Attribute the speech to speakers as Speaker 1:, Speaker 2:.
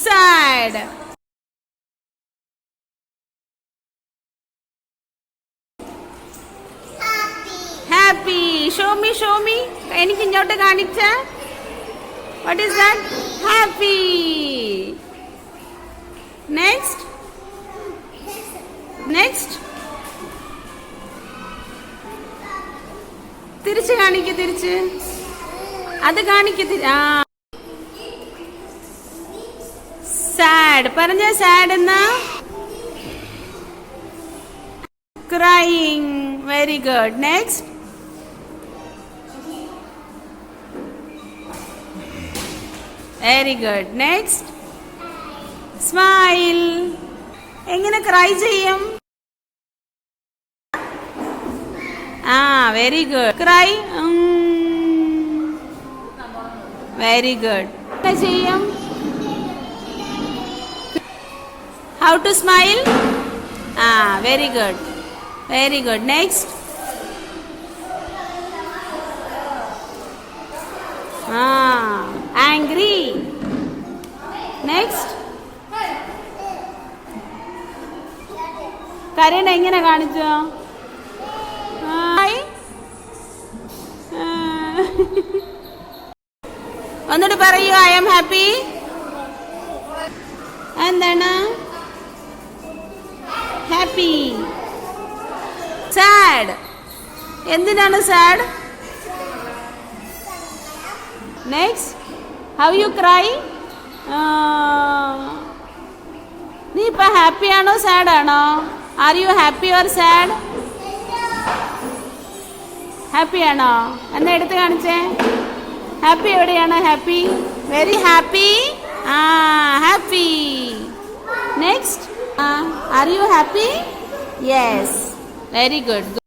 Speaker 1: Sad. Happy. Show me. എനിക്ക് ഇങ്ങോട്ട് കാണിച്ച. What is that? Happy. Next. തിരിച്ച് കാണിക്ക്. അത് കാണിക്ക്. സാഡ്. പറഞ്ഞ സാഡ് എന്നാ. Crying. Very good. Next. Very good. Next. Smile. എങ്ങനെ ക്രൈ ചെയ്യും? Very good. Cry. Very good. ചെയ്യും. How to smile? Very good. Next. Angry. Next. കരയണ എങ്ങനെ കാണിച്ചോ? ഒന്നുകൂടി പറയൂ. I am happy. എന്താണ്? ഹാപ്പി. സാഡ്. എന്തിനാണ് sad? Next. How you cry? നീ ഇപ്പൊ ഹാപ്പി ആണോ സാഡ് ആണോ? Are you happy or sad? Happy ആണോ? എന്നാ എടുത്ത് കാണിച്ചേ. ഹാപ്പി എവിടെയാണ്? Happy. Very happy. Happy. Next. Are you happy? Yes. Very good.